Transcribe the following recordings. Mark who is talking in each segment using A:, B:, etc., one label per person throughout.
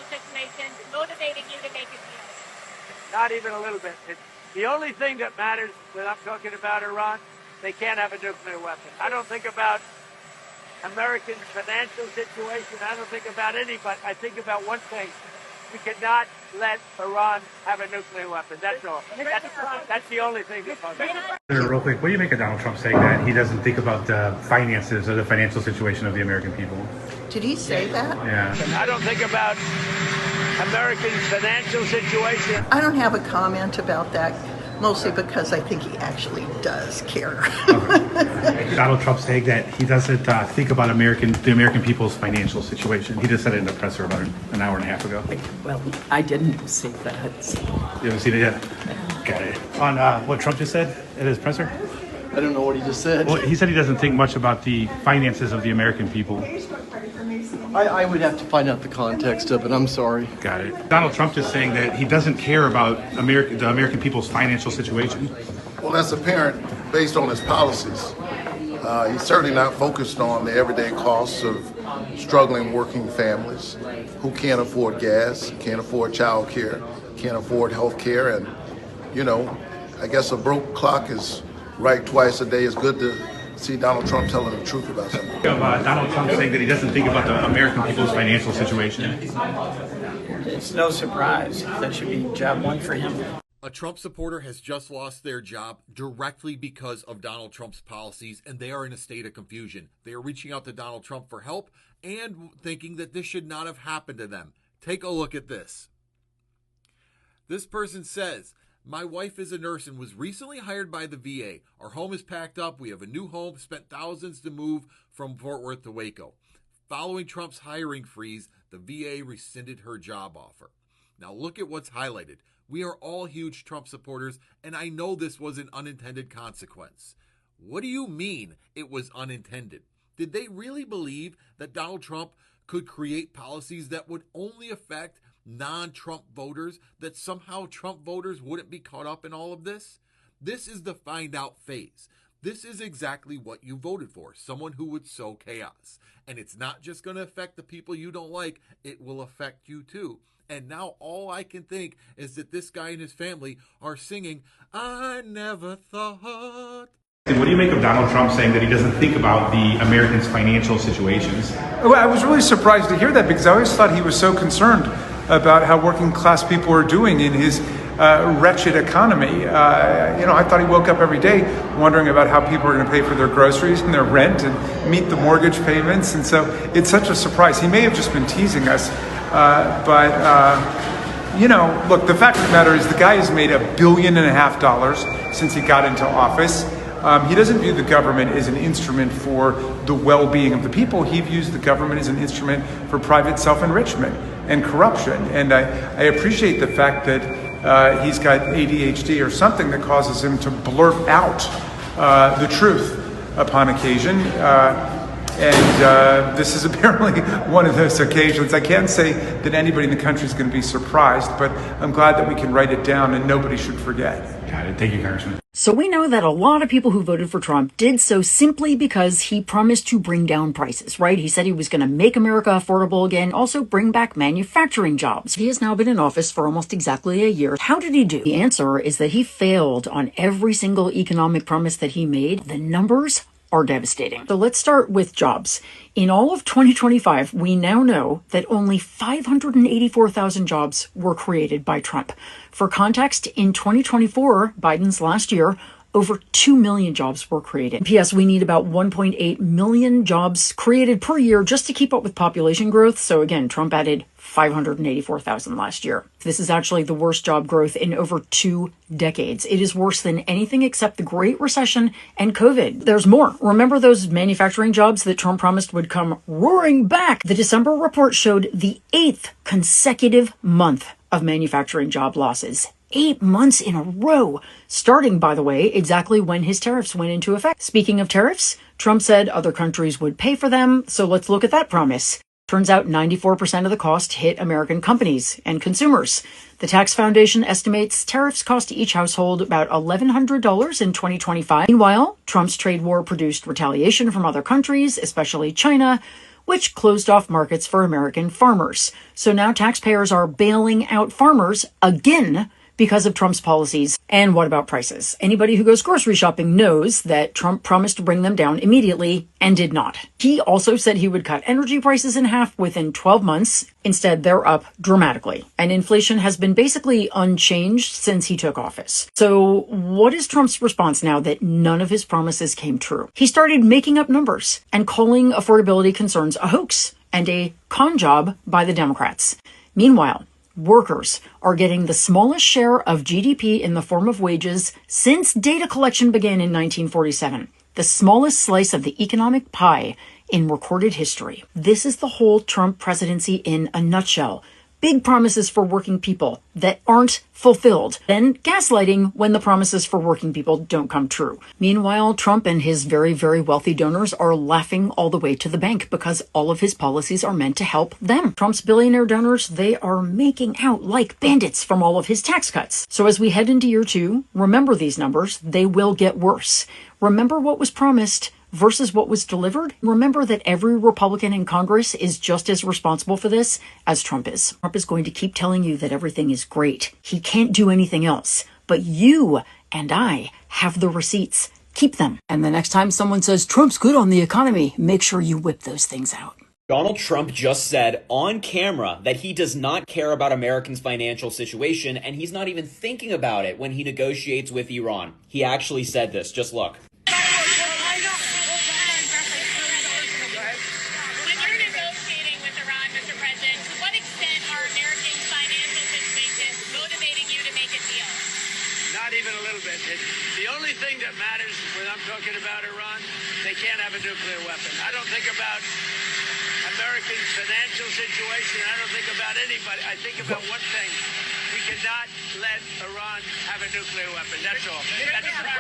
A: situation motivating you to make a deal?
B: Not even a little bit. The only thing that matters when I'm talking about Iran, they can't have a nuclear weapon. I don't think about American financial situation. I don't think about anybody. I think about one thing. We cannot let Iran have a nuclear weapon. That's all. That's the only thing that matters.
C: Real quick, what do you make of Donald Trump saying that he doesn't think about the finances or the financial situation of the American people?
D: Did he say that?
C: Yeah.
B: I don't think about American financial situation.
D: I don't have a comment about that, mostly because I think he actually does care.
C: Donald Trump saying that he doesn't think about the American people's financial situation. He just said it in a presser about an hour and a half ago.
E: Well, I didn't see that.
C: You haven't seen it yet? Got it. On what Trump just said at his presser?
F: I don't know what he just said.
C: Well, he said he doesn't think much about the finances of the American people.
F: I would have to find out the context of it. I'm sorry.
C: Got it. Donald Trump just saying that he doesn't care about the American people's financial situation.
G: Well, that's apparent based on his policies. He's certainly not focused on the everyday costs of struggling working families who can't afford gas, can't afford child care, can't afford health care. And, I guess a broke clock is right twice a day. It's good to see Donald Trump telling the truth about something.
C: Donald Trump saying that he doesn't think about the American people's financial situation.
E: It's no surprise. That should be job one for him.
H: A Trump supporter has just lost their job directly because of Donald Trump's policies, and they are in a state of confusion. They are reaching out to Donald Trump for help and thinking that this should not have happened to them. Take a look at this. This person says, "My wife is a nurse and was recently hired by the VA. Our home is packed up. We have a new home, spent thousands to move from Fort Worth to Waco. Following Trump's hiring freeze, the VA rescinded her job offer." Now look at what's highlighted. We are all huge Trump supporters, and I know this was an unintended consequence. What do you mean it was unintended? Did they really believe that Donald Trump could create policies that would only affect non-Trump voters, that somehow Trump voters wouldn't be caught up in all of this? This is the find out phase. This is exactly what you voted for, someone who would sow chaos. And it's not just going to affect the people you don't like, it will affect you too. And now all I can think is that this guy and his family are singing, "I never thought."
C: What do you make of Donald Trump saying that he doesn't think about the Americans' financial situations?
I: Well, I was really surprised to hear that because I always thought he was so concerned about how working class people are doing in his wretched economy. I thought he woke up every day wondering about how people are going to pay for their groceries and their rent and meet the mortgage payments. And so it's such a surprise. He may have just been teasing us, but look, the fact of the matter is the guy has made $1.5 billion since he got into office. He doesn't view the government as an instrument for the well-being of the people. He views the government as an instrument for private self-enrichment and corruption. And I appreciate the fact that he's got ADHD or something that causes him to blurt out the truth upon occasion. And this is apparently one of those occasions. I can't say that anybody in the country is going to be surprised, but I'm glad that we can write it down and nobody should forget.
C: Got it. Thank you, Congressman.
J: So we know that a lot of people who voted for Trump did so simply because he promised to bring down prices, right? He said he was going to make America affordable again, also bring back manufacturing jobs. He has now been in office for almost exactly a year. How did he do? The answer is that he failed on every single economic promise that he made. The numbers are devastating. So let's start with jobs. In all of 2025, we now know that only 584,000 jobs were created by Trump. For context, in 2024, Biden's last year, over 2 million jobs were created. P.S. We need about 1.8 million jobs created per year just to keep up with population growth. So again, Trump added 584,000 last year. This is actually the worst job growth in over 2 decades. It is worse than anything except the Great Recession and COVID. There's more. Remember those manufacturing jobs that Trump promised would come roaring back? The December report showed the 8th consecutive month of manufacturing job losses. 8 months in a row, starting, by the way, exactly when his tariffs went into effect. Speaking of tariffs, Trump said other countries would pay for them, so let's look at that promise. Turns out 94% of the cost hit American companies and consumers. The Tax Foundation estimates tariffs cost each household about $1,100 in 2025. Meanwhile, Trump's trade war produced retaliation from other countries, especially China, which closed off markets for American farmers. So now taxpayers are bailing out farmers again because of Trump's policies. And what about prices? Anybody who goes grocery shopping knows that Trump promised to bring them down immediately and did not. He also said he would cut energy prices in half within 12 months. Instead, they're up dramatically. And inflation has been basically unchanged since he took office. So what is Trump's response now that none of his promises came true? He started making up numbers and calling affordability concerns a hoax and a con job by the Democrats. Meanwhile, workers are getting the smallest share of GDP in the form of wages since data collection began in 1947, the smallest slice of the economic pie in recorded history. This is the whole Trump presidency in a nutshell. Big promises for working people that aren't fulfilled, then gaslighting when the promises for working people don't come true. Meanwhile, Trump and his very, very wealthy donors are laughing all the way to the bank because all of his policies are meant to help them. Trump's billionaire donors, they are making out like bandits from all of his tax cuts. So as we head into year 2, remember these numbers, they will get worse. Remember what was promised versus what was delivered. Remember that every Republican in Congress is just as responsible for this as Trump is. Trump is going to keep telling you that everything is great. He can't do anything else. But you and I have the receipts. Keep them. And the next time someone says Trump's good on the economy, make sure you whip those things out.
K: Donald Trump just said on camera that he does not care about Americans' financial situation, and he's not even thinking about it when he negotiates with Iran. He actually said this. Just look.
B: The only thing that matters when I'm talking about Iran, they can't have a nuclear weapon. I don't think about Americans' financial situation. I don't think about anybody. I think about one thing. We cannot let Iran have a nuclear weapon. That's all.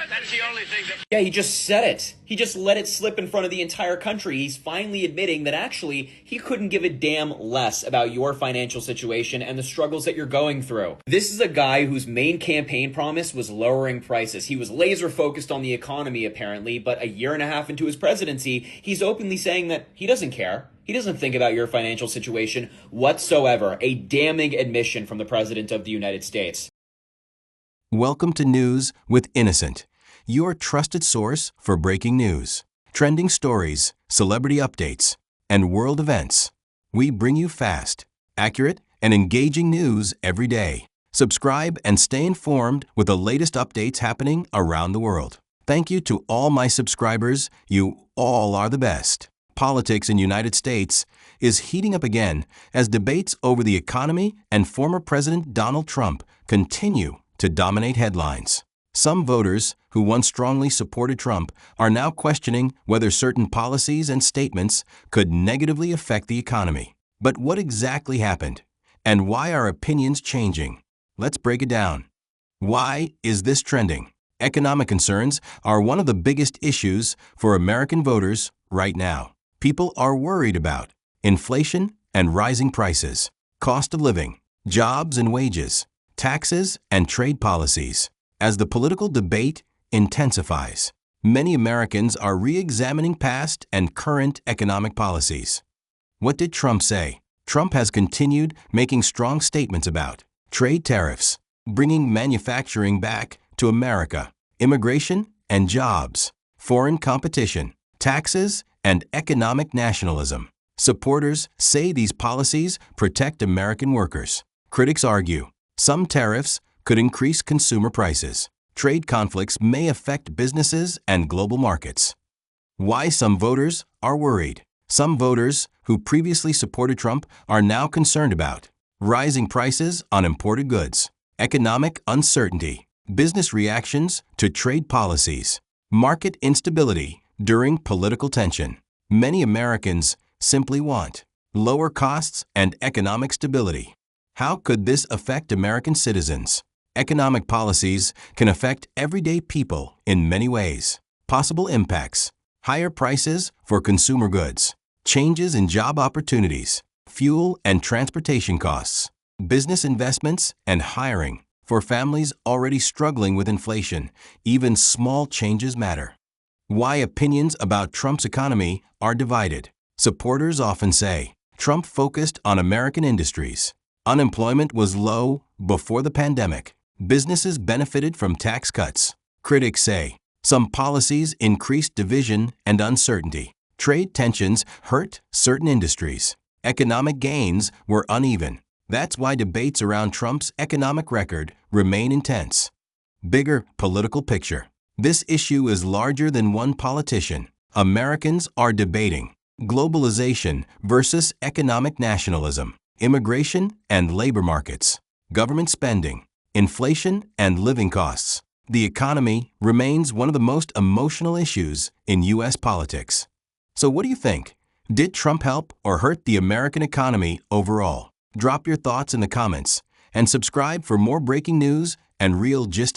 B: That's the only thing that...
K: Yeah, he just said it. He just let it slip in front of the entire country. He's finally admitting that actually he couldn't give a damn less about your financial situation and the struggles that you're going through. This is a guy whose main campaign promise was lowering prices. He was laser focused on the economy, apparently, but a year and a half into his presidency, he's openly saying that he doesn't care. He doesn't think about your financial situation whatsoever. A damning admission from the President of the United States.
L: Welcome to News with Innocent, your trusted source for breaking news, trending stories, celebrity updates, and world events. We bring you fast, accurate, and engaging news every day. Subscribe and stay informed with the latest updates happening around the world. Thank you to all my subscribers. You all are the best. Politics in the United States is heating up again as debates over the economy and former President Donald Trump continue to dominate headlines. Some voters who once strongly supported Trump are now questioning whether certain policies and statements could negatively affect the economy. But what exactly happened? And why are opinions changing? Let's break it down. Why is this trending? Economic concerns are one of the biggest issues for American voters right now. People are worried about inflation and rising prices, cost of living, jobs and wages, taxes and trade policies. As the political debate intensifies, many Americans are re-examining past and current economic policies. What did Trump say? Trump has continued making strong statements about trade tariffs, bringing manufacturing back to America, immigration and jobs, foreign competition, taxes, and economic nationalism. Supporters say these policies protect American workers. Critics argue some tariffs could increase consumer prices. Trade conflicts may affect businesses and global markets. Why some voters are worried. Some voters who previously supported Trump are now concerned about rising prices on imported goods, economic uncertainty, business reactions to trade policies, market instability during political tension. Many Americans simply want lower costs and economic stability. How could this affect American citizens? Economic policies can affect everyday people in many ways. Possible impacts: higher prices for consumer goods, changes in job opportunities, fuel and transportation costs, business investments and hiring. For families already struggling with inflation, even small changes matter. Why opinions about Trump's economy are divided. Supporters often say Trump focused on American industries. Unemployment was low before the pandemic. Businesses benefited from tax cuts. Critics say some policies increased division and uncertainty. Trade tensions hurt certain industries. Economic gains were uneven. That's why debates around Trump's economic record remain intense. Bigger political picture. This issue is larger than one politician. Americans are debating globalization versus economic nationalism, immigration and labor markets, government spending, inflation and living costs. The economy remains one of the most emotional issues in U.S. politics. So what do you think? Did Trump help or hurt the American economy overall? Drop your thoughts in the comments and subscribe for more breaking news and real gist